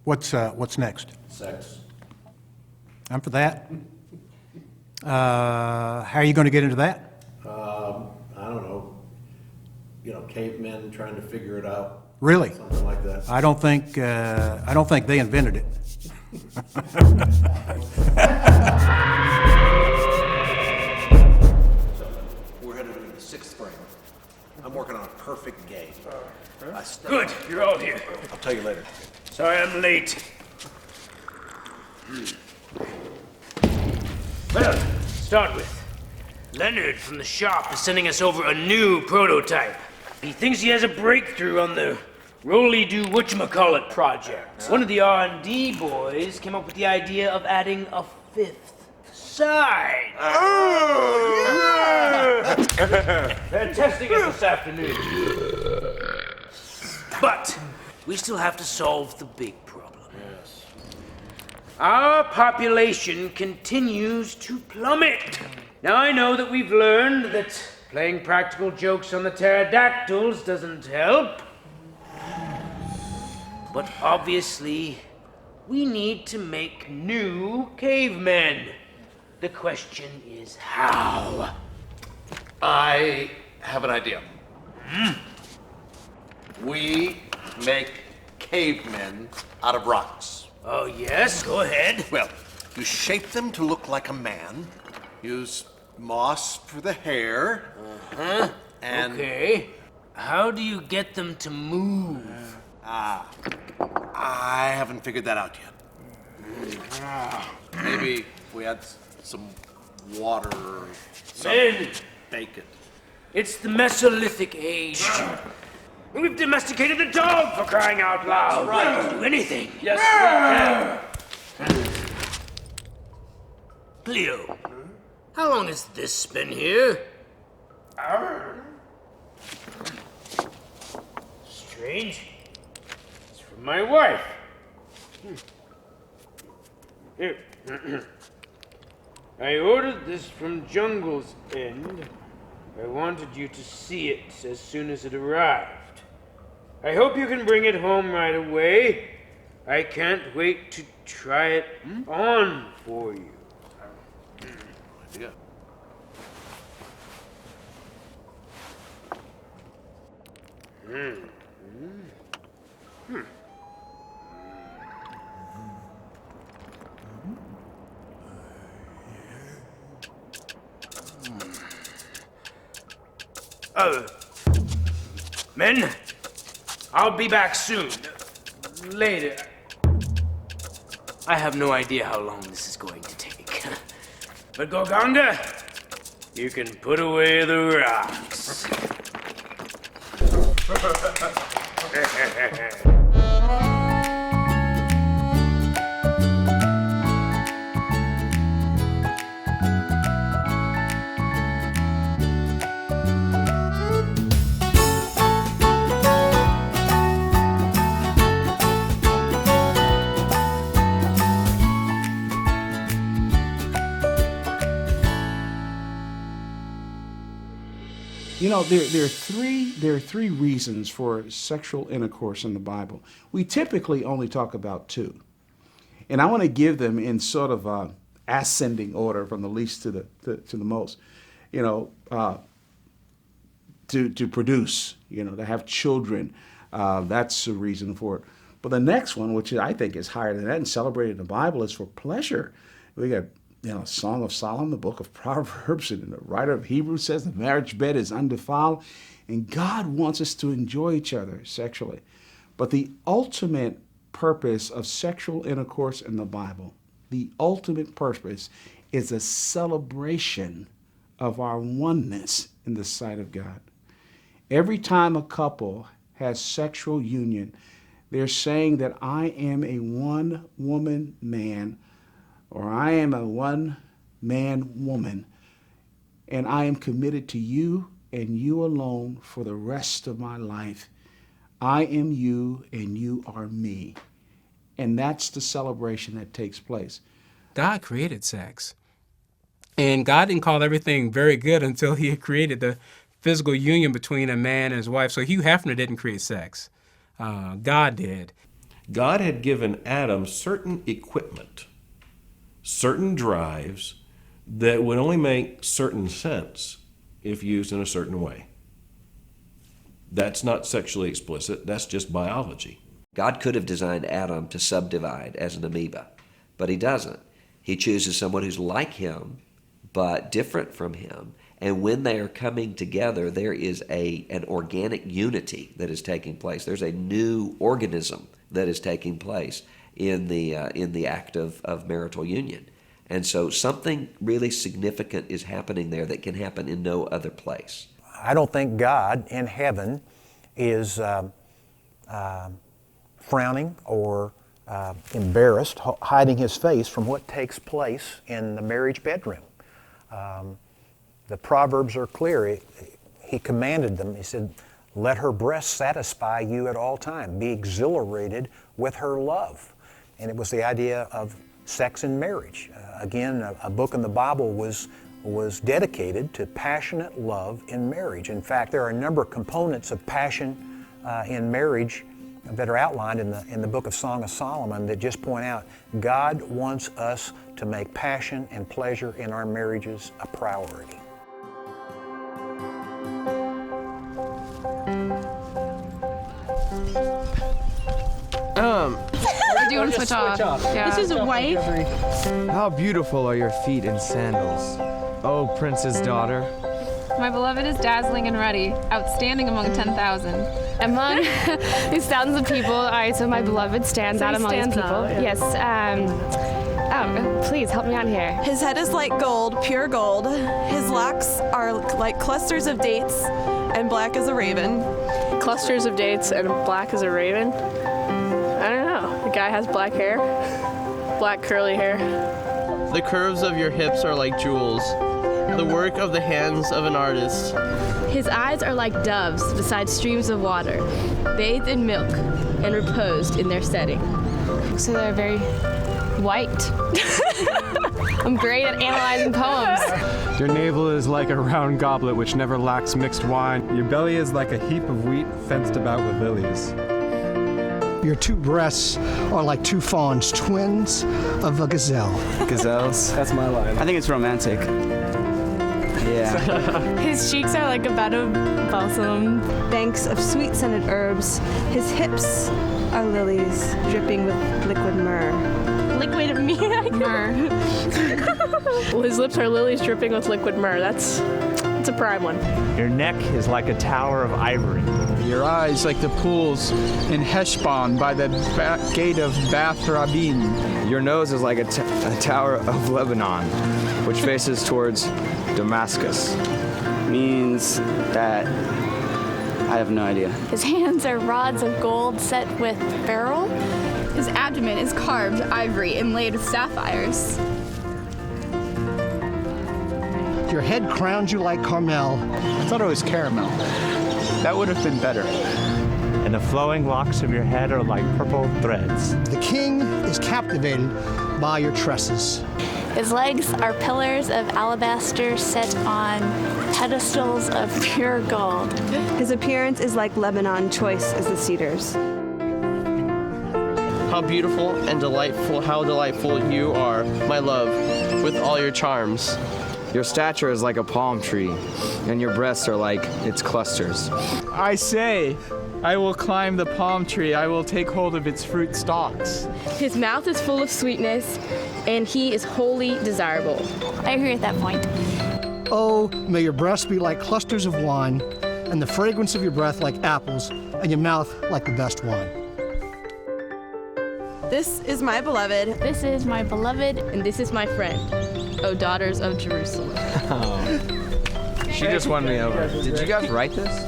What's next? Sex. I'm for that. How are you going to get into that? I don't know. Cavemen trying to figure it out. Really? Something like that. I don't think they invented it. We're headed into the sixth frame. I'm working on a perfect game. Good, you're all here. I'll tell you later. Sorry I'm late. Well, start with. Leonard from the shop is sending us over a new prototype. He thinks he has a breakthrough on the Rolly-Do-Whatchamacallit project. One of the R&D boys came up with the idea of adding a fifth side. They're testing it this afternoon. But we still have to solve the big problem. Yes. Our population continues to plummet. Now I know that we've learned that playing practical jokes on the pterodactyls doesn't help. But obviously, we need to make new cavemen. The question is how? I have an idea. We make cavemen out of rocks. Oh yes, go ahead. Well, you shape them to look like a man, use moss for the hair, and... Okay. How do you get them to move? I haven't figured that out yet. Maybe if we add some water or something, Men, bake it. it's the Mesolithic age. We've domesticated the dog for crying out loud. Right. We'll do anything. Yes, Cleo, how long has this been here? Strange. It's from my wife. Here. I ordered this from Jungle's End. I wanted you to see it as soon as it arrived. I hope you can bring it home right away. I can't wait to try it on for you. Yeah. Men, I'll be back soon. Later. I have no idea how long this is going to take. But Gorgonda, you can put away the rocks. There are three reasons for sexual intercourse in the Bible. We typically only talk about two, and I want to give them in sort of ascending order from the least to the most. To produce, to have children, that's a reason for it. But the next one, which I think is higher than that and celebrated in the Bible, is for pleasure. We got Song of Solomon, the book of Proverbs, and the writer of Hebrews says the marriage bed is undefiled, and God wants us to enjoy each other sexually. But the ultimate purpose of sexual intercourse in the Bible, the ultimate purpose is a celebration of our oneness in the sight of God. Every time a couple has sexual union, they're saying that I am a one-woman man, or I am a one-man woman, and I am committed to you and you alone for the rest of my life. I am you and you are me. And that's the celebration that takes place. God created sex. And God didn't call everything very good until he had created the physical union between a man and his wife. So Hugh Hefner didn't create sex. God did. God had given Adam certain equipment, certain drives that would only make certain sense if used in a certain way. That's not sexually explicit, that's just biology. God could have designed Adam to subdivide as an amoeba, but he doesn't. He chooses someone who's like him, but different from him. And when they are coming together, there is an organic unity that is taking place. There's a new organism that is taking place in the act of marital union. And so something really significant is happening there that can happen in no other place. I don't think God in heaven is frowning or embarrassed, hiding his face from what takes place in the marriage bedroom. The Proverbs are clear. He commanded them. He said, let her breast satisfy you at all time. Be exhilarated with her love. And it was the idea of sex and marriage. Again, a book in the Bible was dedicated to passionate love in marriage. In fact, there are a number of components of passion in marriage that are outlined in the book of Song of Solomon that just point out God wants us to make passion and pleasure in our marriages a priority. Do you want to switch off? Yeah. This is white. How beautiful are your feet in sandals, oh prince's daughter. My beloved is dazzling and ruddy, outstanding among 10,000. Among these thousands of people, all right, so my beloved stands out among these people. Out, yeah. Yes, please help me out here. His head is like gold, pure gold. His locks are like clusters of dates, and black as a raven. Clusters of dates and black as a raven? I don't know. The guy has black hair, black curly hair. The curves of your hips are like jewels, the work of the hands of an artist. His eyes are like doves beside streams of water, bathed in milk and reposed in their setting. So they're very white. I'm great at analyzing poems. Your navel is like a round goblet which never lacks mixed wine. Your belly is like a heap of wheat fenced about with lilies. Your two breasts are like two fawns, twins of a gazelle. Gazelles? That's my line. I think it's romantic. Yeah. His cheeks are like a bed of balsam. Banks of sweet-scented herbs. His hips are lilies dripping with liquid myrrh. Liquid myrrh. Well, his lips are lilies dripping with liquid myrrh. That's a prime one. Your neck is like a tower of ivory. Your eyes like the pools in Heshbon by the gate of Bath Rabbim. Your nose is like a tower of Lebanon, which faces towards Damascus. Means that I have no idea. His hands are rods of gold set with beryl. His abdomen is carved ivory inlaid with sapphires. Your head crowns you like Carmel. I thought it was caramel. That would have been better. And the flowing locks of your head are like purple threads. The king is captivated by your tresses. His legs are pillars of alabaster set on pedestals of pure gold. His appearance is like Lebanon, choice as the cedars. How beautiful and delightful, how delightful you are, my love, with all your charms. Your stature is like a palm tree, and your breasts are like its clusters. I say, I will climb the palm tree. I will take hold of its fruit stalks. His mouth is full of sweetness, and he is wholly desirable. I agree with that point. Oh, may your breasts be like clusters of wine, and the fragrance of your breath like apples, and your mouth like the best wine. This is my beloved. This is my beloved, and this is my friend, O daughters of Jerusalem. She just won me over. Did you guys write this?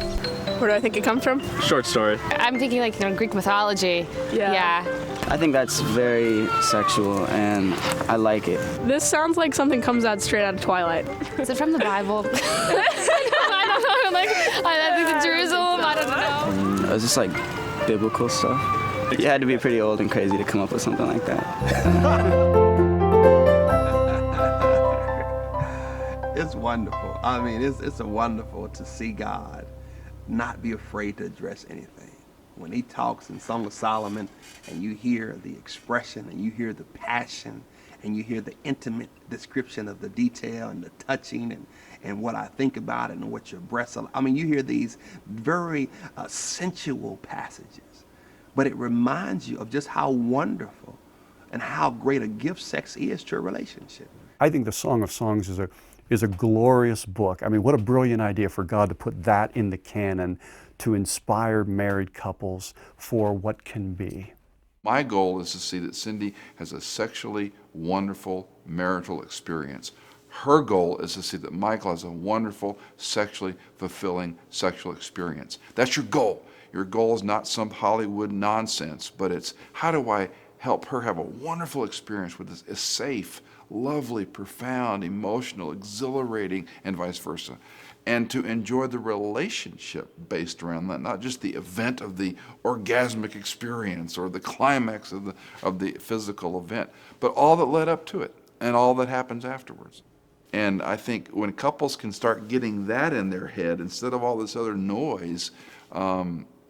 Where do I think it comes from? Short story. I'm thinking like Greek mythology. Yeah. I think that's very sexual, and I like it. This sounds like something comes out straight out of Twilight. Is it from the Bible? I don't know. Like, I think it's Jerusalem. I don't know. Is this like biblical stuff? You had to be pretty old and crazy to come up with something like that. It's wonderful. I mean, it's wonderful to see God not be afraid to address anything. when he talks in Song of Solomon, and you hear the expression, and you hear the passion, and you hear the intimate description of the detail and the touching and what I think about it and what your breasts are. I mean, you hear these very sensual passages, but it reminds you of just how wonderful and how great a gift sex is to a relationship. I think the Song of Songs is a glorious book. I mean, what a brilliant idea for God to put that in the canon to inspire married couples for what can be. My goal is to see that Cindy has a sexually wonderful marital experience. Her goal is to see that Michael has a wonderful, sexually fulfilling sexual experience. That's your goal. Your goal is not some Hollywood nonsense, but it's how do I help her have a wonderful experience with a safe, lovely, profound, emotional, exhilarating, and vice versa. And to enjoy the relationship based around that, not just the event of the orgasmic experience or the climax of the physical event, but all that led up to it and all that happens afterwards. And I think when couples can start getting that in their head instead of all this other noise,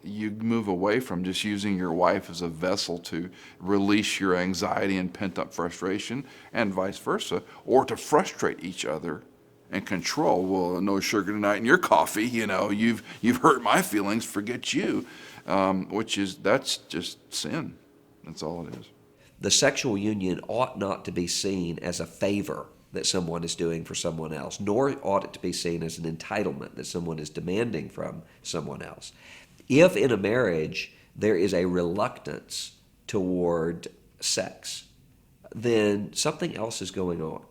you move away from just using your wife as a vessel to release your anxiety and pent-up frustration, and vice versa, or to frustrate each other and control. Well, no sugar tonight in your coffee. You know, you've hurt my feelings. Forget you, that's just sin. That's all it is. The sexual union ought not to be seen as a favor that someone is doing for someone else, nor ought it to be seen as an entitlement that someone is demanding from someone else. If in a marriage there is a reluctance toward sex, then something else is going on.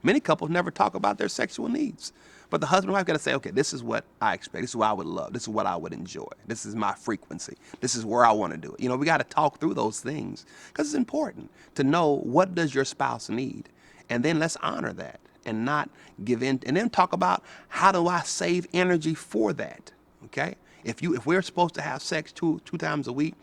Many couples never talk about their sexual needs. But the husband and wife got to say, okay, this is what I expect. This is what I would love. This is what I would enjoy. This is my frequency. This is where I want to do it. You know, we got to talk through those things because it's important to know what does your spouse need. And then let's honor that and not give in. And then talk about how do I save energy for that, okay? If we're supposed to have sex two times a week,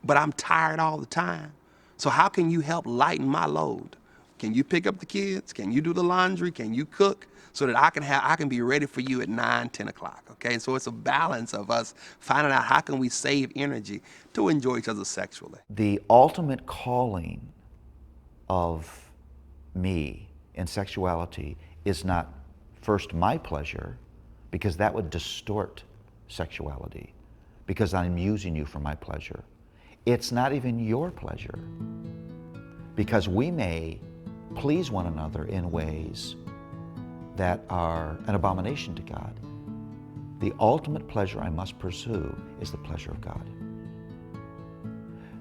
but I'm tired all the time, so how can you help lighten my load? Can you pick up the kids? Can you do the laundry? Can you cook? So that I can be ready for you at 9, 10 o'clock, okay? So it's a balance of us finding out how can we save energy to enjoy each other sexually. The ultimate calling of me in sexuality is not first my pleasure, because that would distort sexuality, because I'm using you for my pleasure. It's not even your pleasure, because we may please one another in ways that are an abomination to God. The ultimate pleasure I must pursue is the pleasure of God.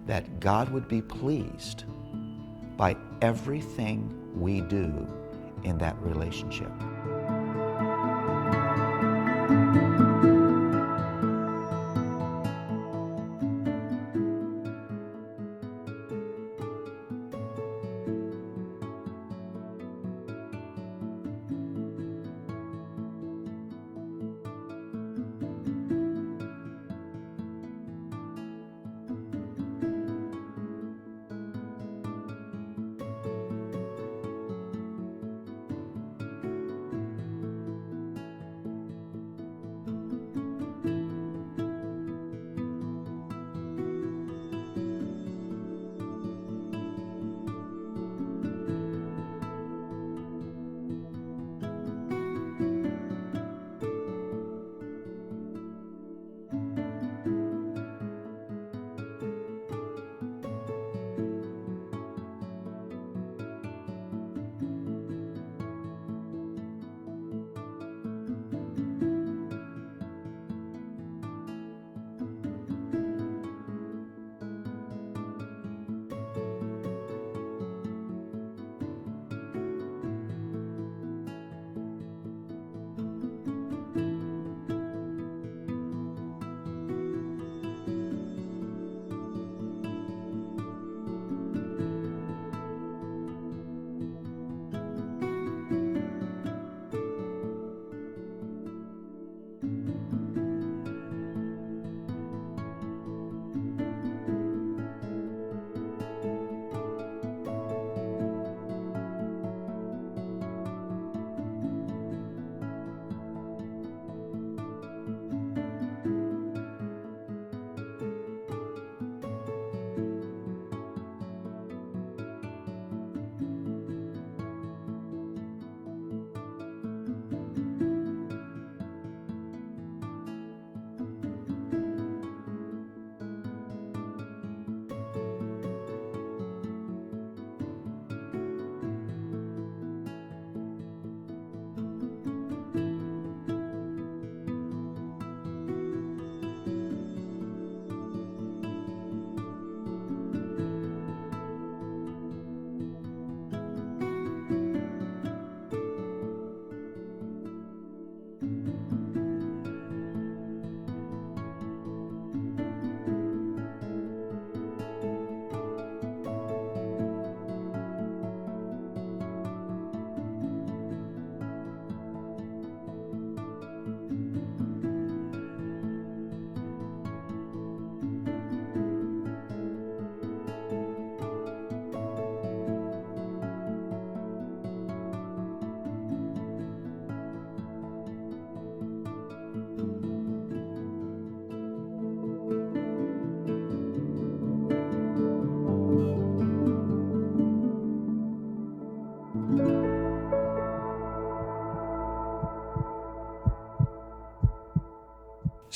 That God would be pleased by everything we do in that relationship.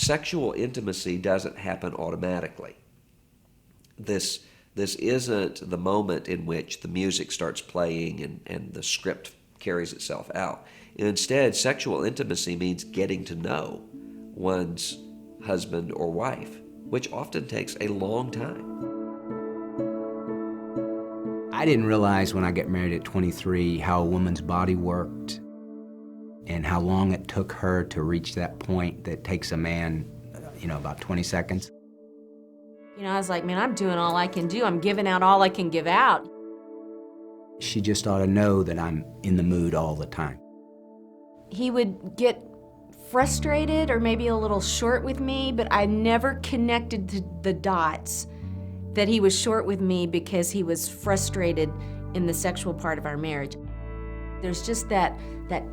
Sexual intimacy doesn't happen automatically. This isn't the moment in which the music starts playing and the script carries itself out. Instead, sexual intimacy means getting to know one's husband or wife, which often takes a long time. I didn't realize when I got married at 23 how a woman's body worked and how long it took her to reach that point that takes a man, about 20 seconds. I was like, man, I'm doing all I can do. I'm giving out all I can give out. She just ought to know that I'm in the mood all the time. He would get frustrated or maybe a little short with me, but I never connected to the dots that he was short with me because he was frustrated in the sexual part of our marriage. There's just that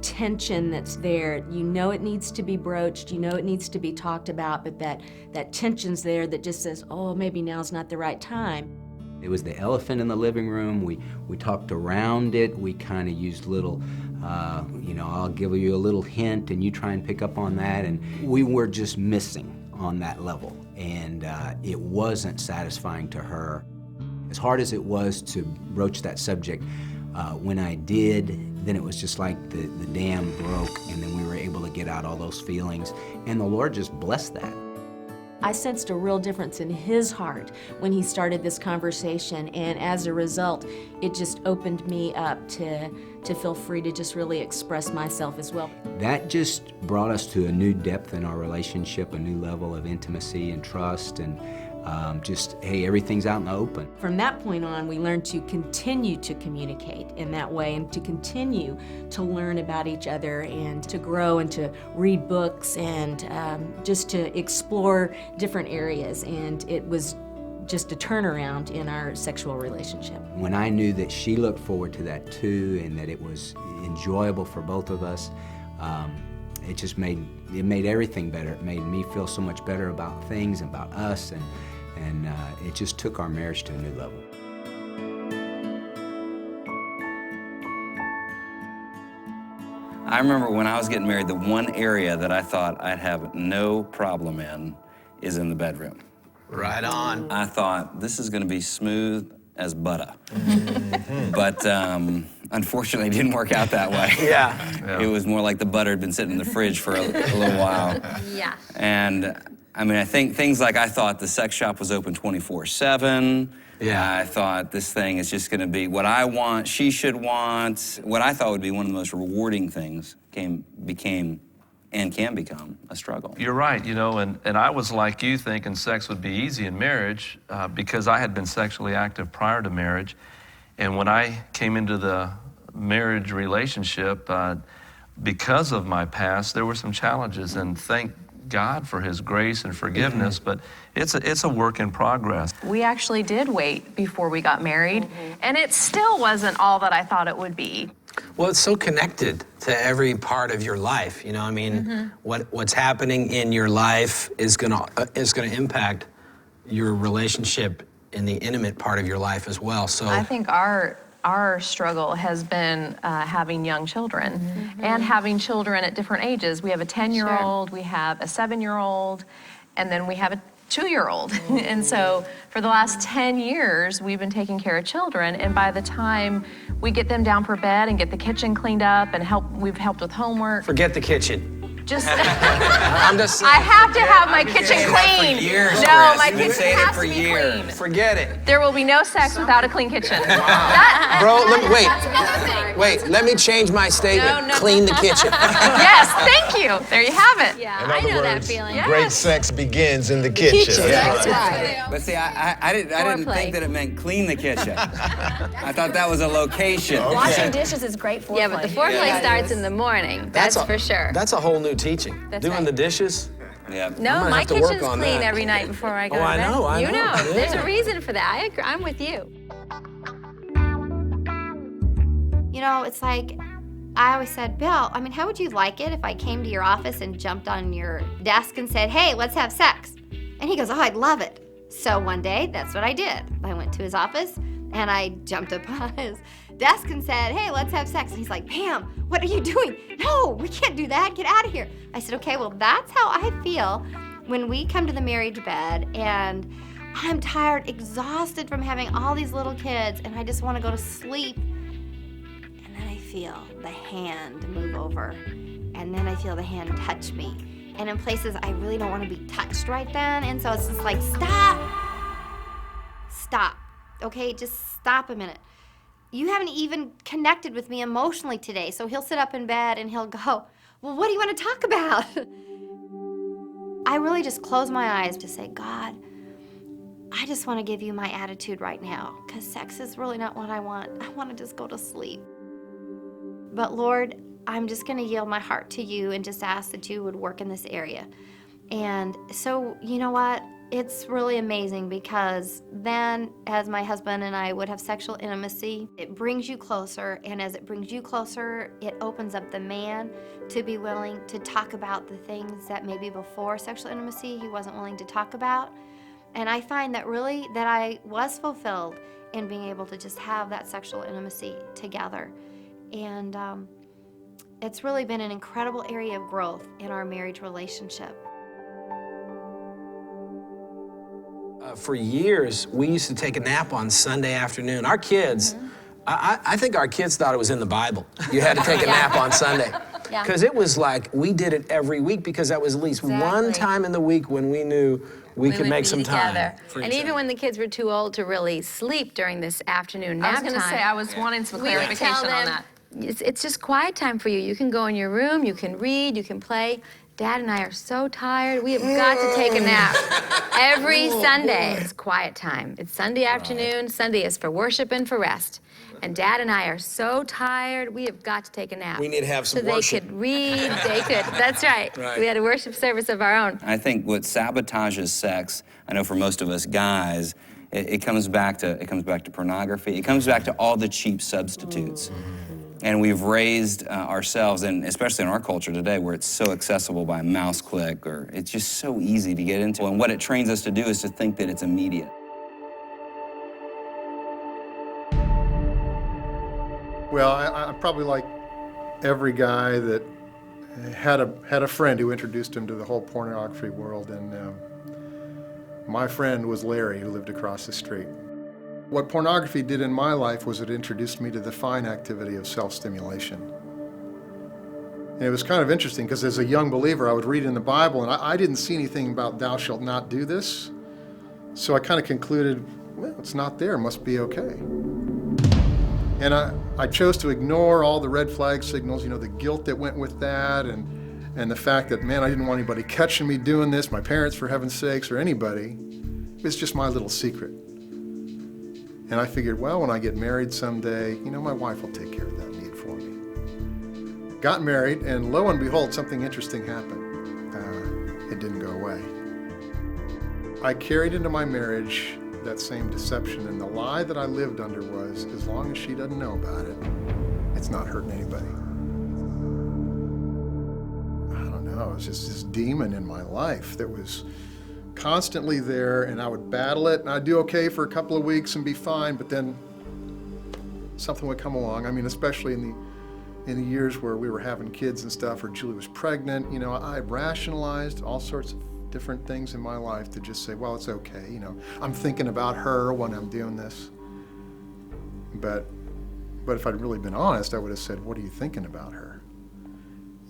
tension that's there. You know it needs to be broached, you know it needs to be talked about, but that tension's there that just says, oh, maybe now's not the right time. It was the elephant in the living room. We talked around it. We kind of used little, I'll give you a little hint and you try and pick up on that. And we were just missing on that level. And it wasn't satisfying to her. As hard as it was to broach that subject, when I did, then it was just like the dam broke, and then we were able to get out all those feelings. And the Lord just blessed that. I sensed a real difference in his heart when he started this conversation, and as a result, it just opened me up to feel free to just really express myself as well. That just brought us to a new depth in our relationship, a new level of intimacy and trust, and hey, everything's out in the open. From that point on, we learned to continue to communicate in that way and to continue to learn about each other and to grow and to read books and just to explore different areas. And it was just a turnaround in our sexual relationship. When I knew that she looked forward to that too and that it was enjoyable for both of us, it just made everything better. It made me feel so much better about things, about us, and it just took our marriage to a new level. I remember when I was getting married, the one area that I thought I'd have no problem in is in the bedroom. Right on. I thought, this is gonna be smooth as butter. But unfortunately, it didn't work out that way. Yeah. It was more like the butter had been sitting in the fridge for a little while. Yeah. And I think things like I thought the sex shop was open 24/7. Yeah. I thought this thing is just gonna be what I want, she should want. What I thought would be one of the most rewarding things became and can become a struggle. You're right, and I was like you, thinking sex would be easy in marriage because I had been sexually active prior to marriage. And when I came into the marriage relationship, because of my past, there were some challenges, and thank God for his grace and forgiveness, but it's a work in progress. We actually did wait before we got married, and it still wasn't all that I thought it would be. Well, it's so connected to every part of your life. What's happening in your life is gonna impact your relationship in the intimate part of your life as well. So I think our struggle has been having young children and having children at different ages. We have a 10-year-old, we have a 7-year-old, and then we have a 2-year-old. And so for the last 10 years, we've been taking care of children, and by the time we get them down for bed and get the kitchen cleaned up and we've helped with homework. forget the kitchen. Just, I'm just saying, I have to have my kitchen clean. Years, No, Chris. my You've been kitchen saying it has for to be years. clean. Forget it. There will be no sex without a clean kitchen. Bro, wait, let me change my statement. No, Clean the kitchen. Yes, thank you. There you have it. Yeah, I know that feeling. Great sex begins in the kitchen. That's right. But see, I didn't think that it meant clean the kitchen. I thought that was a location. Washing dishes is great foreplay. Yeah, but the foreplay starts in the morning. That's for sure. That's a whole new teaching. Doing the dishes. Yeah. No, my kitchen's clean every night before I go to bed. I know. You know, Yeah. there's a reason for that. I agree. I'm with you. It's like, I always said, Bill, how would you like it if I came to your office and jumped on your desk and said, hey, let's have sex? And he goes, oh, I'd love it. So one day, that's what I did. I went to his office and I jumped up on his desk and said, hey, let's have sex. And he's like, Pam, what are you doing? No, we can't do that. Get out of here. I said, okay, well, that's how I feel when we come to the marriage bed and I'm tired, exhausted from having all these little kids, and I just want to go to sleep, and then I feel the hand move over, and then I feel the hand touch me. And in places I really don't want to be touched right then, and so it's just like, stop, okay, just stop a minute. You haven't even connected with me emotionally today. So he'll sit up in bed and he'll go, well, what do you want to talk about? I really just close my eyes to say, God, I just want to give you my attitude right now, because sex is really not what I want. I want to just go to sleep. But Lord, I'm just going to yield my heart to you and just ask that you would work in this area. And so, you know what? It's really amazing, because then as my husband and I would have sexual intimacy, it brings you closer, and as it brings you closer, it opens up the man to be willing to talk about the things that maybe before sexual intimacy he wasn't willing to talk about. And I find that really that I was fulfilled in being able to just have that sexual intimacy together. And it's really been an incredible area of growth in our marriage relationship. For years, we used to take a nap on Sunday afternoon. Our kids, I think our kids thought it was in the Bible. You had to take a nap on Sunday. Because it was like, we did it every week, because that was at least one time in the week when we knew we could make some time. And even when the kids were too old to really sleep during this afternoon nap I was going to say, I was wanting some clarification on that. It's just quiet time for you. You can go in your room, you can read, you can play. Dad and I are so tired. We have got to take a nap. Every Sunday is quiet time. It's Sunday afternoon. Sunday is for worship and for rest. And Dad and I are so tired, we have got to take a nap. We need to have some so worship. So they could read, that's right. We had a worship service of our own. I think what sabotages sex, I know for most of us guys, it comes back to pornography. It comes back to all the cheap substitutes. And we've raised ourselves, and especially in our culture today, where it's so accessible by a mouse click, or it's just so easy to get into. And what it trains us to do is to think that it's immediate. Well, I'm probably like every guy that had a friend who introduced him to the whole pornography world, and my friend was Larry, who lived across the street. What pornography did in my life was it introduced me to the fine activity of self-stimulation. And it was kind of interesting, because as a young believer, I would read in the Bible, and I didn't see anything about thou shalt not do this. So I kind of concluded, well, it's not there, it must be okay. And I chose to ignore all the red flag signals, you know, the guilt that went with that, and the fact that, man, I didn't want anybody catching me doing this, my parents, for heaven's sakes, or anybody. It's just my little secret. And I figured, well, when I get married someday, you know, my wife will take care of that need for me. Got married, and lo and behold, something interesting happened. It didn't go away. I carried into my marriage that same deception, and the lie that I lived under was, as long as she doesn't know about it, it's not hurting anybody. I don't know, it was just this demon in my life that was constantly there, and I would battle it, and I'd do okay for a couple of weeks and be fine, but then something would come along. I mean, especially in the years where we were having kids and stuff, or Julie was pregnant, you know, I rationalized all sorts of different things in my life to just say, well, it's okay, you know, I'm thinking about her when I'm doing this. But if I'd really been honest, I would have said, what are you thinking about her?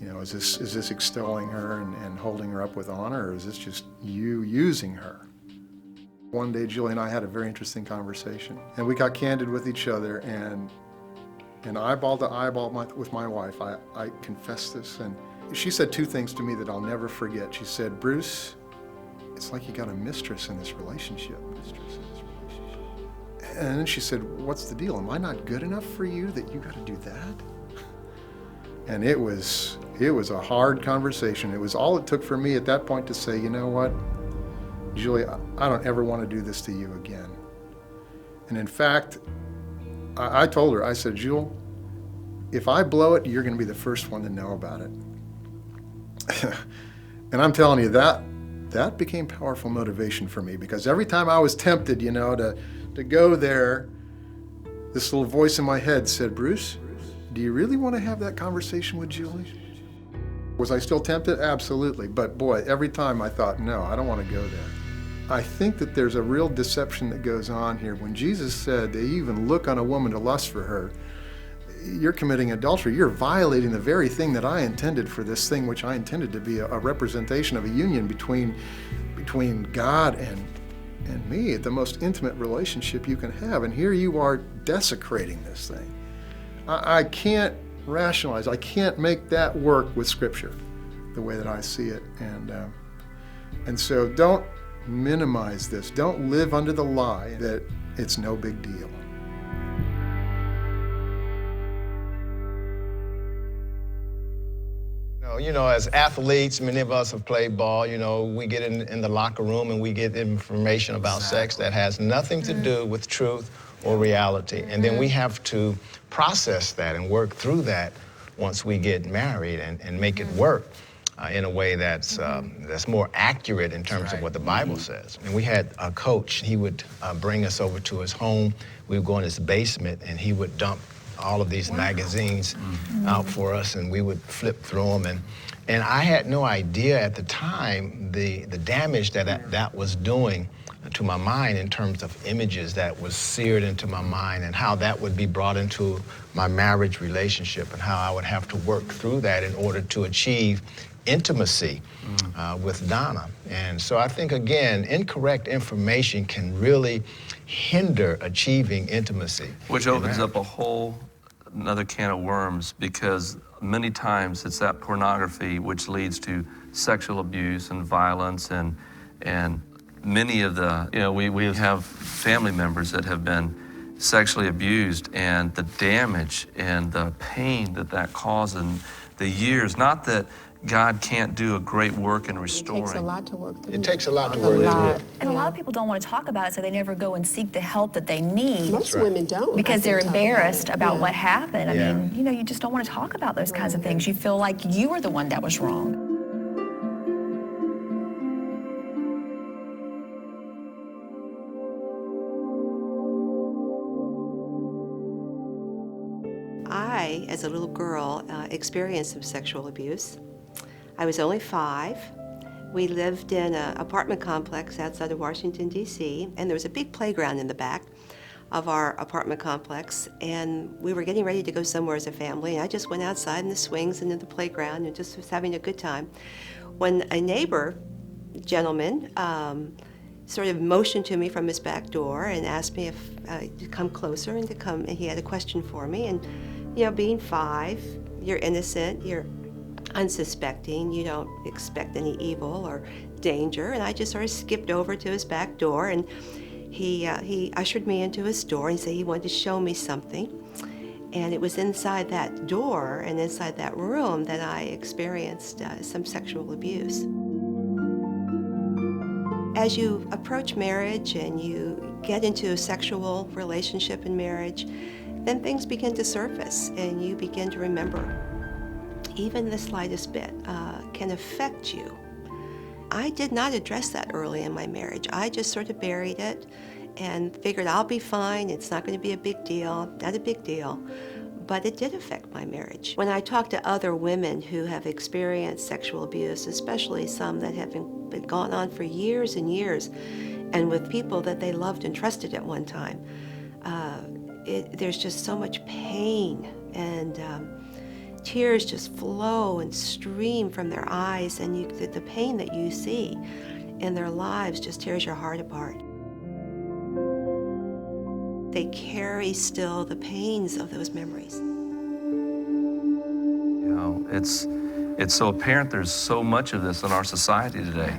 You know, is this extolling her and holding her up with honor, or is this just you using her? One day, Julie and I had a very interesting conversation, and we got candid with each other, and eyeball to eyeball with my wife, I confessed this, and she said two things to me that I'll never forget. She said, Bruce, it's like you got a mistress in this relationship. And then she said, what's the deal? Am I not good enough for you that you got to do that? And it was a hard conversation. It was all it took for me at that point to say, you know what, Julie, I don't ever want to do this to you again. And in fact, I told her, I said, Jewel, if I blow it, you're going to be the first one to know about it. And I'm telling you, that became powerful motivation for me, because every time I was tempted, you know, to go there, this little voice in my head said, Bruce, do you really want to have that conversation with Julie? Was I still tempted? Absolutely. But boy, every time I thought, no, I don't want to go there. I think that there's a real deception that goes on here. When Jesus said that you even look on a woman to lust for her, you're committing adultery. You're violating the very thing that I intended for this thing, which I intended to be a representation of a union between God and me, the most intimate relationship you can have. And here you are desecrating this thing. I can't rationalize. I can't make that work with Scripture the way that I see it. And so don't minimize this. Don't live under the lie that it's no big deal. You know, as athletes, many of us have played ball, you know, we get in the locker room and we get information about sex that has nothing to do with truth or reality. And then we have to process that and work through that once we get married and make it work in a way that's more accurate in terms of what the Bible says. And we had a coach, he would bring us over to his home. We would go in his basement and he would dump all of these magazines out for us, and we would flip through them. And I had no idea at the time the damage that was doing to my mind in terms of images that was seared into my mind, and how that would be brought into my marriage relationship, and how I would have to work through that in order to achieve intimacy with Donna. And so I think, again, incorrect information can really hinder achieving intimacy. Which opens up another can of worms, because many times it's that pornography which leads to sexual abuse and violence, and many of the, we have family members that have been sexually abused, and the damage and the pain that causes, and the years, not that God can't do a great work in restoring. It takes a lot to work through. It takes a lot to work through. And a lot of people don't want to talk about it, so they never go and seek the help that they need. Most women don't. Because they're embarrassed about what happened. I mean, you just don't want to talk about those kinds of things. You feel like you were the one that was wrong. I, as a little girl, experienced some sexual abuse. I was only 5. We lived in an apartment complex outside of Washington, D.C., and there was a big playground in the back of our apartment complex, and we were getting ready to go somewhere as a family, and I just went outside in the swings and in the playground and just was having a good time, when a neighbor gentleman sort of motioned to me from his back door and asked me to come closer and and he had a question for me. And being 5, you're innocent, you're unsuspecting, you don't expect any evil or danger, and I just sort of skipped over to his back door, and he ushered me into his door and said he wanted to show me something. And it was inside that door and inside that room that I experienced some sexual abuse. As you approach marriage and you get into a sexual relationship in marriage, then things begin to surface and you begin to remember. Even the slightest bit can affect you. I did not address that early in my marriage. I just sort of buried it and figured I'll be fine. It's not going to be a big deal, not a big deal. But it did affect my marriage. When I talk to other women who have experienced sexual abuse, especially some that have been gone on for years and years, and with people that they loved and trusted at one time, there's just so much pain, and tears just flow and stream from their eyes, and the pain that you see in their lives just tears your heart apart. They carry still the pains of those memories. It's so apparent there's so much of this in our society today.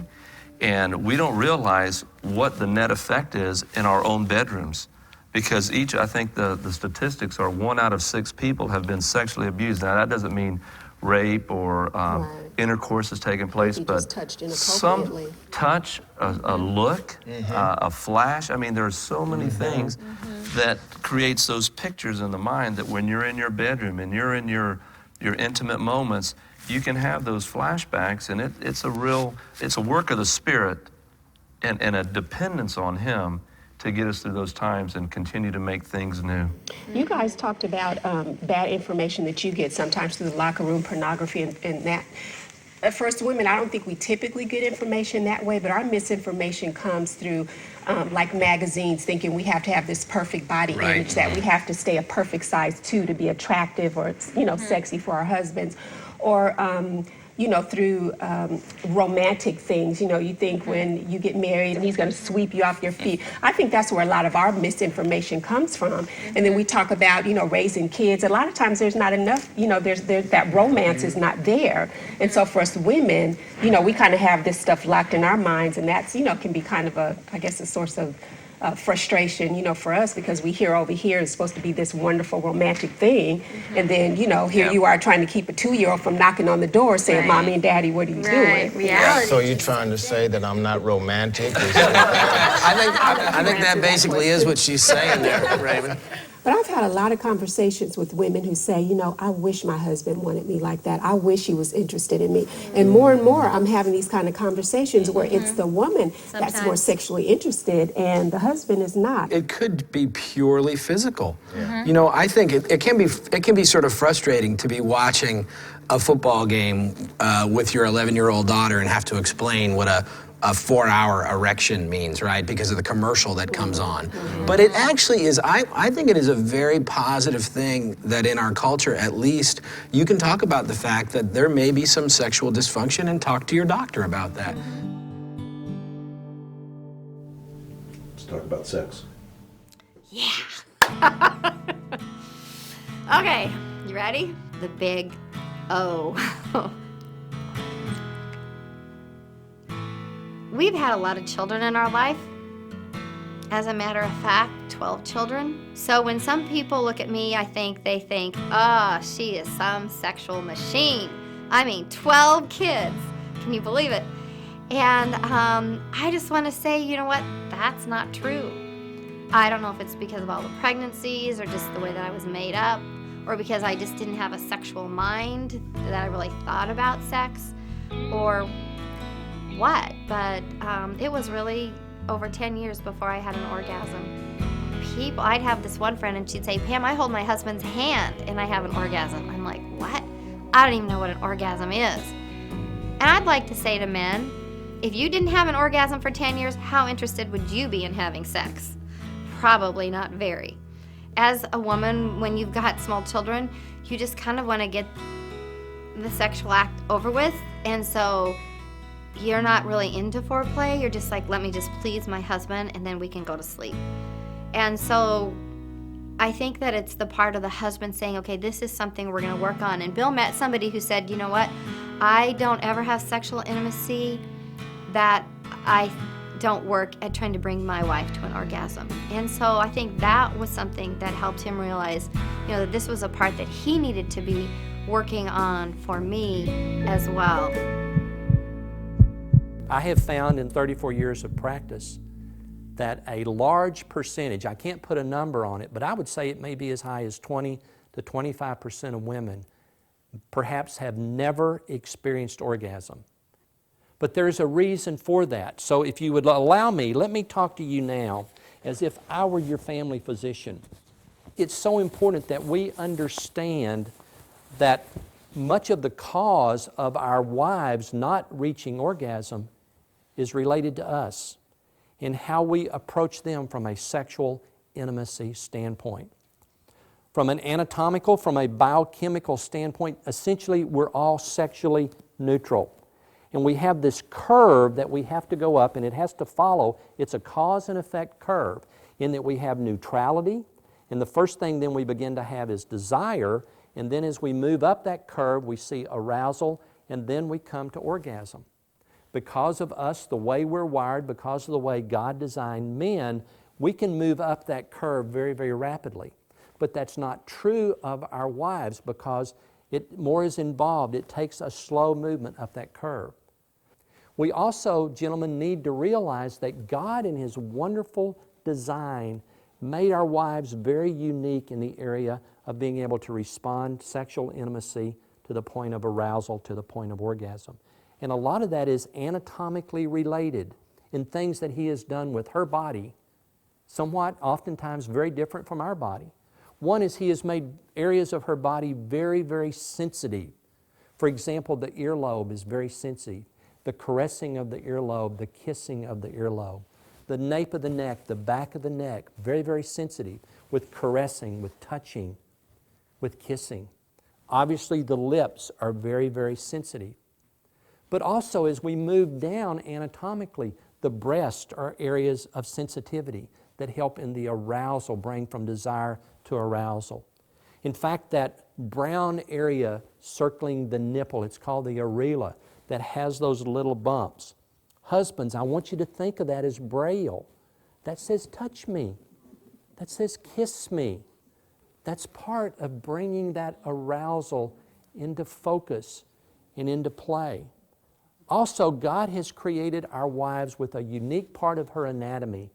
And we don't realize what the net effect is in our own bedrooms. Because I think the statistics are 1 out of 6 people have been sexually abused. Now, that doesn't mean rape or intercourse has taken place, but some touch, a look, a flash. I mean, there are so many things that creates those pictures in the mind that when you're in your bedroom and you're in your intimate moments, you can have those flashbacks, and it's a work of the Spirit and a dependence on Him to get us through those times and continue to make things new. You guys talked about bad information that you get sometimes through the locker room, pornography, and that. for us women, I don't think we typically get information that way, but our misinformation comes through like magazines, thinking we have to have this perfect body image, that we have to stay a perfect size 2 to be attractive or, sexy for our husbands, or through romantic things. You think when you get married and he's going to sweep you off your feet. I think that's where a lot of our misinformation comes from. And then we talk about, raising kids. A lot of times there's not enough, there's that romance is not there. And so for us women, we kind of have this stuff locked in our minds, and that's, can be kind of a source of frustration, for us, because we hear over here it's supposed to be this wonderful romantic thing, and then, here you are trying to keep a 2-year-old from knocking on the door saying, Mommy and Daddy, what are you doing? Reality. So you're trying to say that I'm not romantic? I think that basically is what she's saying there, Raven. But I've had a lot of conversations with women who say, I wish my husband wanted me like that. I wish he was interested in me. And more I'm having these kind of conversations where it's the woman that's more sexually interested and the husband is not. It could be purely physical. I think it can be sort of frustrating to be watching a football game with your 11-year-old daughter and have to explain what a 4-hour erection means, right? Because of the commercial that comes on. But it actually is, I think it is a very positive thing that in our culture, at least, you can talk about the fact that there may be some sexual dysfunction and talk to your doctor about that. Let's talk about sex. Yeah. Okay, you ready? The big O. We've had a lot of children in our life. As a matter of fact, 12 children. So when some people look at me, they think, oh, she is some sexual machine. 12 kids. Can you believe it? And I just want to say, you know what? That's not true. I don't know if it's because of all the pregnancies or just the way that I was made up, or because I just didn't have a sexual mind that I really thought about sex, or what, but it was really over 10 years before I had an orgasm. I'd have this one friend and she'd say, Pam, I hold my husband's hand and I have an orgasm. I'm like, what? I don't even know what an orgasm is. And I'd like to say to men, if you didn't have an orgasm for 10 years, how interested would you be in having sex? Probably not very. As a woman, when you've got small children, you just kind of want to get the sexual act over with, and so you're not really into foreplay. You're just like, let me just please my husband and then we can go to sleep. And so I think that it's the part of the husband saying, okay, this is something we're going to work on. And Bill met somebody who said, you know what, I don't ever have sexual intimacy that I don't work at trying to bring my wife to an orgasm. And so I think that was something that helped him realize, that this was a part that he needed to be working on for me as well. I have found in 34 years of practice that a large percentage, I can't put a number on it, but I would say it may be as high as 20 to 25% of women perhaps have never experienced orgasm. But there's a reason for that. So if you would allow me, let me talk to you now as if I were your family physician. It's so important that we understand that much of the cause of our wives not reaching orgasm is related to us and how we approach them from a sexual intimacy standpoint. From an anatomical, from a biochemical standpoint, essentially we're all sexually neutral. And we have this curve that we have to go up, and it has to follow. It's a cause and effect curve in that we have neutrality, and the first thing then we begin to have is desire, and then as we move up that curve, we see arousal, and then we come to orgasm. Because of us, the way we're wired, because of the way God designed men, we can move up that curve very, very rapidly. But that's not true of our wives because more is involved. It takes a slow movement up that curve. We also, gentlemen, need to realize that God in His wonderful design made our wives very unique in the area of being able to respond sexual intimacy to the point of arousal, to the point of orgasm. And a lot of that is anatomically related in things that He has done with her body, somewhat oftentimes very different from our body. One is He has made areas of her body very, very sensitive For example, the earlobe is very sensitive. The caressing of the earlobe, the kissing of the earlobe. The nape of the neck, the back of the neck, very, very sensitive with caressing, with touching, with kissing. Obviously, the lips are very, very sensitive. But also, as we move down anatomically, the breasts are areas of sensitivity that help in the arousal, bring from desire to arousal. In fact, that brown area circling the nipple, it's called the areola, that has those little bumps. Husbands, I want you to think of that as braille. That says, touch me. That says, kiss me. That's part of bringing that arousal into focus and into play. Also, God has created our wives with a unique part of her anatomy,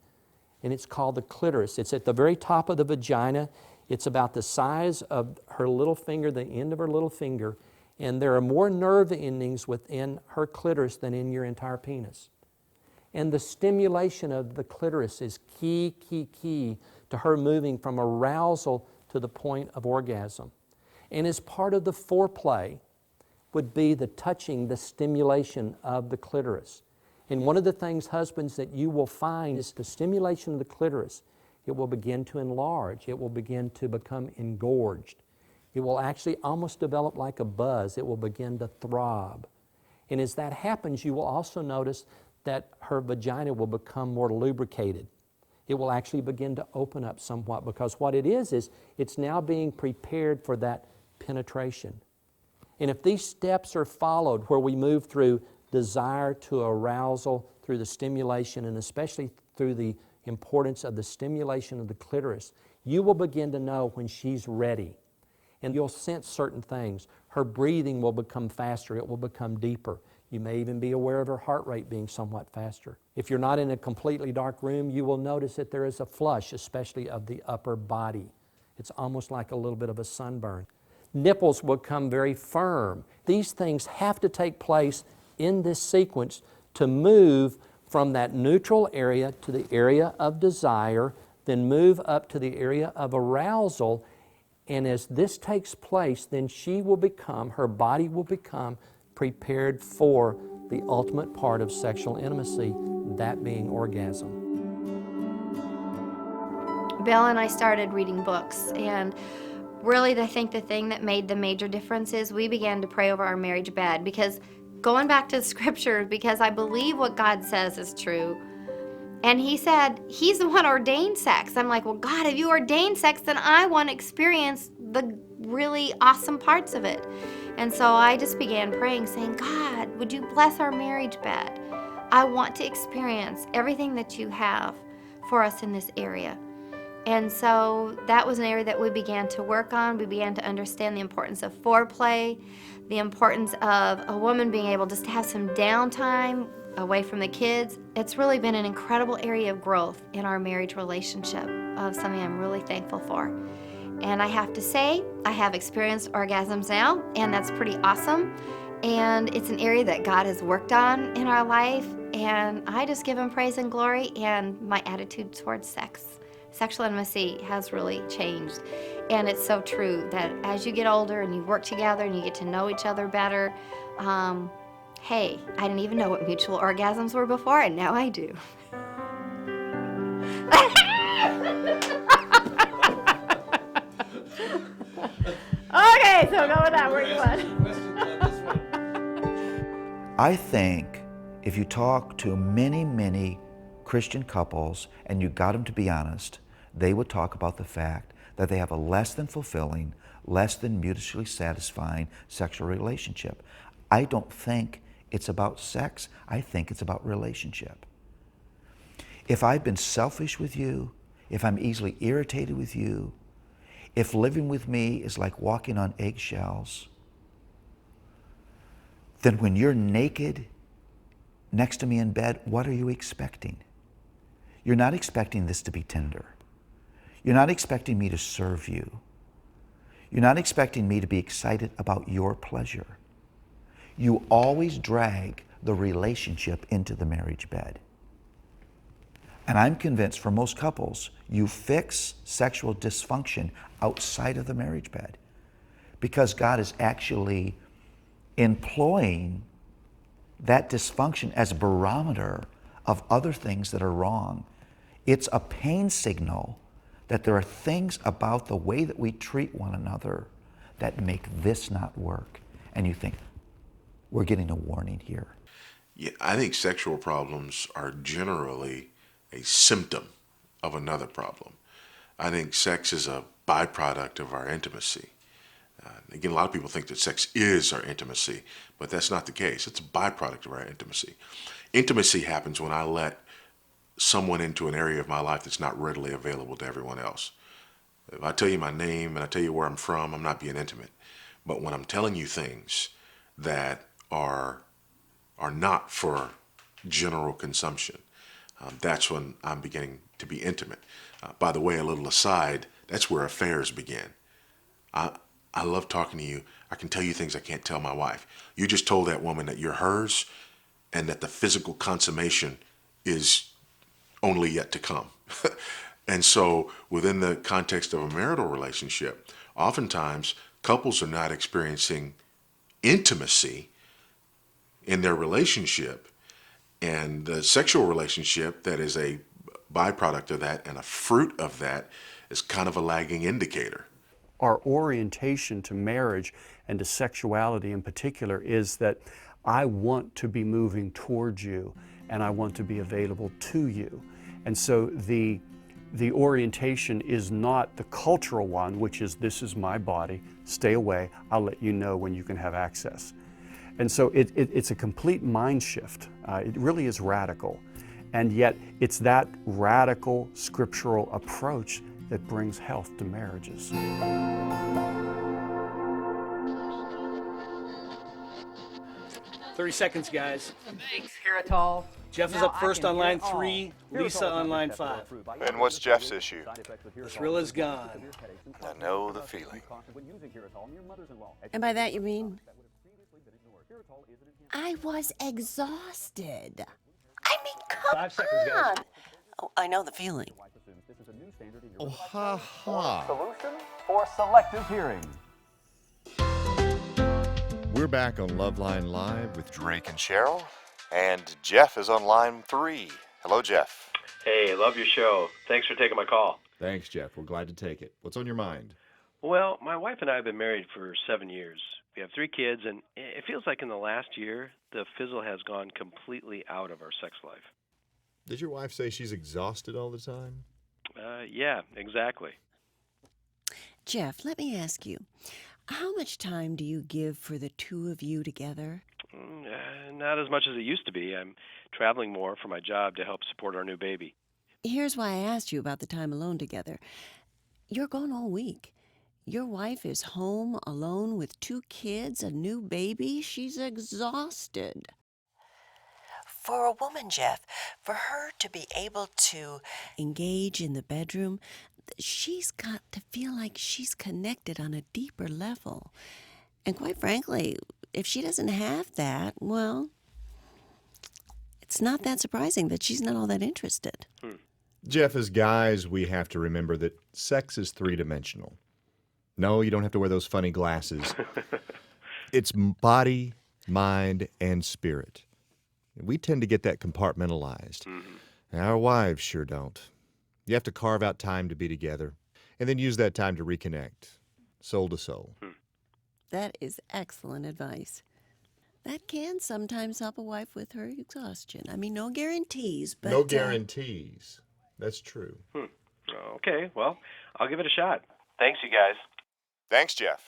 and it's called the clitoris. It's at the very top of the vagina. It's about the size of her little finger, the end of her little finger, and there are more nerve endings within her clitoris than in your entire penis. And the stimulation of the clitoris is key to her moving from arousal to the point of orgasm. And as part of the foreplay would be the touching, the stimulation of the clitoris. And one of the things, husbands, that you will find is the stimulation of the clitoris. It will begin to enlarge. It will begin to become engorged. It will actually almost develop like a buzz. It will begin to throb. And as that happens, you will also notice that her vagina will become more lubricated. It will actually begin to open up somewhat, because what it is it's now being prepared for that penetration. And if these steps are followed, where we move through desire to arousal, through the stimulation, and especially through the importance of the stimulation of the clitoris, you will begin to know when she's ready. And you'll sense certain things. Her breathing will become faster. It will become deeper. You may even be aware of her heart rate being somewhat faster. If you're not in a completely dark room, you will notice that there is a flush, especially of the upper body. It's almost like a little bit of a sunburn. Nipples will become very firm. These things have to take place in this sequence to move from that neutral area to the area of desire, then move up to the area of arousal. And as this takes place, then her body will become prepared for the ultimate part of sexual intimacy, that being orgasm. Bill and I started reading books, and really I think the thing that made the major difference is we began to pray over our marriage bed, because going back to the scripture, because I believe what God says is true. And he said, he's the one who ordained sex. I'm like, well, God, if you ordained sex, then I want to experience the really awesome parts of it. And so I just began praying, saying, God, would you bless our marriage bed? I want to experience everything that you have for us in this area. And so that was an area that we began to work on. We began to understand the importance of foreplay, the importance of a woman being able just to have some downtime away from the kids. It's really been an incredible area of growth in our marriage relationship, of something I'm really thankful for. And I have to say, I have experienced orgasms now, and that's pretty awesome. And it's an area that God has worked on in our life, and I just give Him praise and glory, and my attitude towards sexual intimacy has really changed. And it's so true that as you get older and you work together and you get to know each other better, hey, I didn't even know what mutual orgasms were before, and now I do. Okay, so go with that. Where you want? I think if you talk to many Christian couples and you got them to be honest, they would talk about the fact that they have a less than fulfilling, less than mutually satisfying sexual relationship. I don't think it's about sex. I think it's about relationship. If I've been selfish with you, if I'm easily irritated with you, if living with me is like walking on eggshells, then when you're naked next to me in bed, what are you expecting? You're not expecting this to be tender. You're not expecting me to serve you. You're not expecting me to be excited about your pleasure. You always drag the relationship into the marriage bed. And I'm convinced for most couples, you fix sexual dysfunction outside of the marriage bed, because God is actually employing that dysfunction as a barometer of other things that are wrong. It's a pain signal that there are things about the way that we treat one another that make this not work. And you think, we're getting a warning here. Yeah, I think sexual problems are generally a symptom of another problem. I think sex is a byproduct of our intimacy. Again, a lot of people think that sex is our intimacy, but that's not the case. It's a byproduct of our intimacy. Intimacy happens when I let someone into an area of my life that's not readily available to everyone else. If I tell you my name and I tell you where I'm from, I'm not being intimate. But when I'm telling you things that are not for general consumption, that's when I'm beginning to be intimate. By the way, a little aside, that's where affairs begin. I love talking to you. I can tell you things I can't tell my wife. You just told that woman that you're hers and that the physical consummation is only yet to come. And so within the context of a marital relationship, oftentimes couples are not experiencing intimacy in their relationship, and the sexual relationship that is a byproduct of that and a fruit of that is kind of a lagging indicator. Our orientation to marriage and to sexuality in particular is that I want to be moving towards you and I want to be available to you. And so the orientation is not the cultural one, which is this is my body, stay away, I'll let you know when you can have access. And so it's a complete mind shift. It really is radical. And yet it's that radical scriptural approach that brings health to marriages. 30 seconds, guys. Thanks, Heritol. Jeff is Now up I first can on hear line all. 3, Lisa on line 5. And what's Jeff's issue? The thrill is gone. I know the feeling. And by that you mean? I was exhausted. I mean, come 5 seconds, guys. on. Oh, I know the feeling. Oh, ha ha. Solution for selective hearing. We're back on Loveline Live with Drake and Cheryl, and Jeff is on line 3. Hello, Jeff. Hey, love your show. Thanks for taking my call. Thanks, Jeff. We're glad to take it. What's on your mind? Well, my wife and I have been married for 7 years. We have 3 kids, and it feels like in the last year, the fizzle has gone completely out of our sex life. Did your wife say she's exhausted all the time? Yeah, exactly. Jeff, let me ask you, how much time do you give for the two of you together? Not as much as it used to be. I'm traveling more for my job to help support our new baby. Here's why I asked you about the time alone together. You're gone all week. Your wife is home alone with 2 kids, a new baby. She's exhausted. For a woman, Jeff, for her to be able to engage in the bedroom, she's got to feel like she's connected on a deeper level. And quite frankly, if she doesn't have that, well, it's not that surprising that she's not all that interested. Jeff, as guys, we have to remember that sex is 3-dimensional. No, you don't have to wear those funny glasses. It's body, mind, and spirit. We tend to get that compartmentalized. Our wives sure don't. You have to carve out time to be together and then use that time to reconnect, soul to soul. That is excellent advice. That can sometimes help a wife with her exhaustion. I mean, no guarantees, but... No guarantees. That's true. Okay, well, I'll give it a shot. Thanks, you guys. Thanks, Jeff.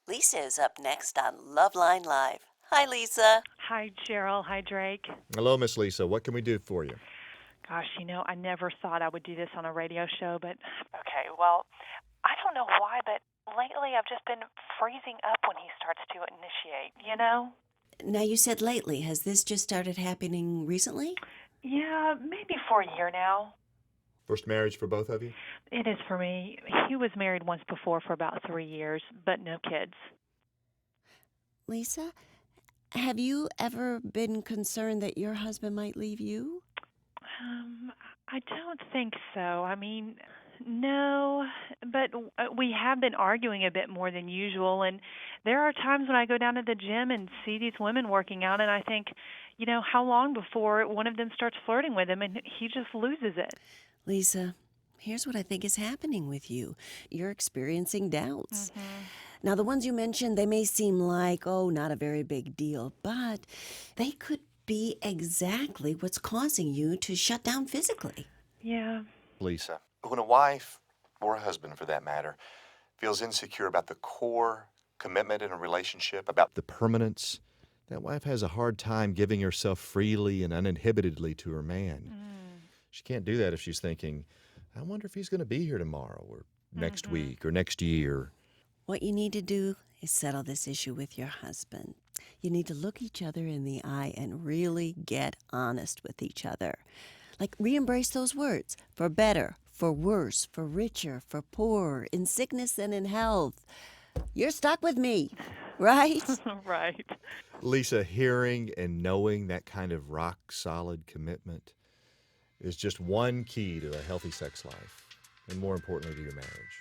Lisa is up next on Loveline Live. Hi, Lisa. Hi, Cheryl. Hi, Drake. Hello, Miss Lisa. What can we do for you? Gosh, I never thought I would do this on a radio show, but okay, well, I don't know why, but lately I've just been freezing up when he starts to initiate, Now, you said lately. Has this just started happening recently? Yeah, maybe for a year now. First marriage for both of you? It is for me. He was married once before for about 3 years, but no kids. Lisa, have you ever been concerned that your husband might leave you? I don't think so. I mean, No, but we have been arguing a bit more than usual, and there are times when I go down to the gym and see these women working out, and I think, how long before one of them starts flirting with him and he just loses it? Lisa, here's what I think is happening with you. You're experiencing doubts. Now, the ones you mentioned, they may seem like, oh, not a very big deal, but they could be exactly what's causing you to shut down physically. Yeah. Lisa, when a wife, or a husband for that matter, feels insecure about the core commitment in a relationship, about the permanence, that wife has a hard time giving herself freely and uninhibitedly to her man. She can't do that if she's thinking, I wonder if he's going to be here tomorrow or next week or next year. What you need to do is settle this issue with your husband. You need to look each other in the eye and really get honest with each other. Like, re-embrace those words. For better, for worse, for richer, for poorer, in sickness and in health. You're stuck with me, right? Right. Lisa, hearing and knowing that kind of rock-solid commitment is just one key to a healthy sex life, and more importantly, to your marriage.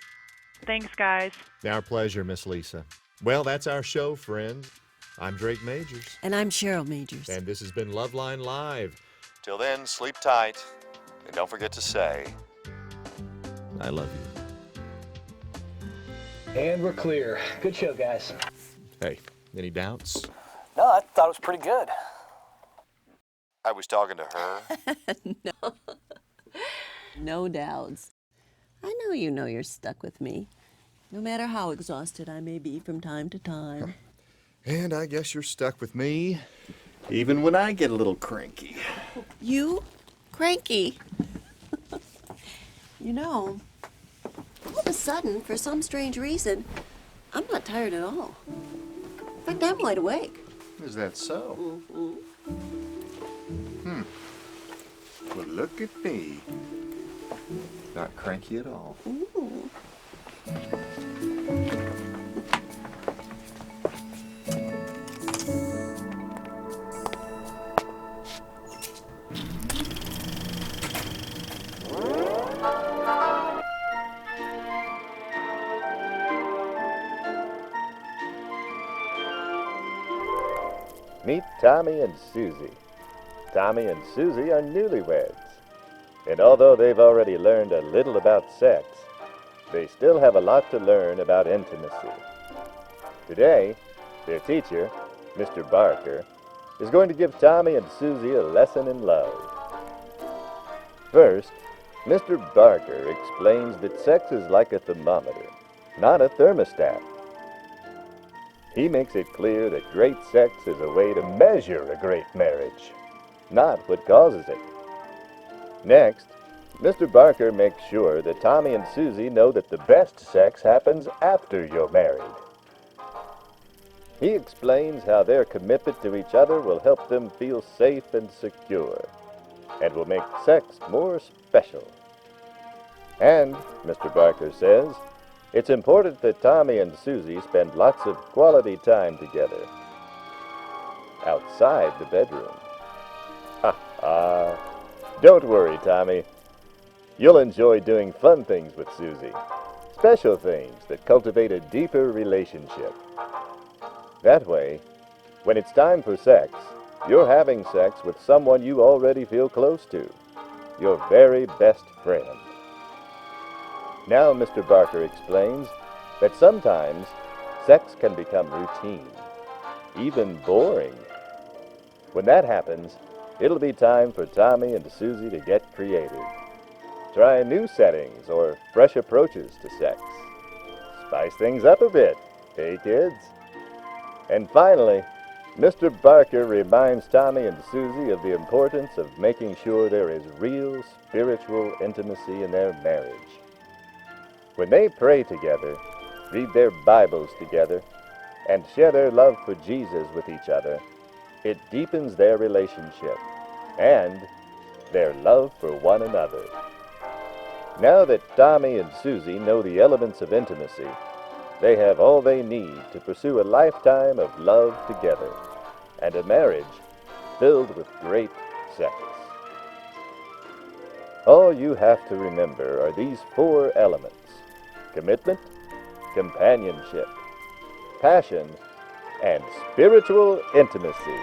Thanks, guys. Our pleasure, Miss Lisa. Well, that's our show, friends. I'm Drake Majors. And I'm Cheryl Majors. And this has been Loveline Live. Till then, sleep tight, and don't forget to say, I love you. And we're clear. Good show, guys. Hey, any doubts? No, I thought it was pretty good. I was talking to her. No. No doubts. I know you're stuck with me, no matter how exhausted I may be from time to time. And I guess you're stuck with me, even when I get a little cranky. You? Cranky? All of a sudden, for some strange reason, I'm not tired at all. In fact, I'm wide awake. Is that so? Well, look at me. Not cranky at all. Ooh. Meet Tommy and Susie. Tommy and Susie are newlyweds. And although they've already learned a little about sex, they still have a lot to learn about intimacy. Today, their teacher, Mr. Barker, is going to give Tommy and Susie a lesson in love. First, Mr. Barker explains that sex is like a thermometer, not a thermostat. He makes it clear that great sex is a way to measure a great marriage, not what causes it. Next, Mr. Barker makes sure that Tommy and Susie know that the best sex happens after you're married. He explains how their commitment to each other will help them feel safe and secure, and will make sex more special. And, Mr. Barker says, it's important that Tommy and Susie spend lots of quality time together, outside the bedroom. Don't worry, Tommy. You'll enjoy doing fun things with Susie, special things that cultivate a deeper relationship. That way, when it's time for sex, you're having sex with someone you already feel close to, your very best friend. Now, Mr. Barker explains that sometimes sex can become routine, even boring. When that happens, it'll be time for Tommy and Susie to get creative. Try new settings or fresh approaches to sex. Spice things up a bit, hey kids? And finally, Mr. Barker reminds Tommy and Susie of the importance of making sure there is real spiritual intimacy in their marriage. When they pray together, read their Bibles together, and share their love for Jesus with each other, it deepens their relationship and their love for one another. Now that Tommy and Susie know the elements of intimacy, they have all they need to pursue a lifetime of love together and a marriage filled with great sex. All you have to remember are these 4 elements: commitment, companionship, passion, and spiritual intimacy.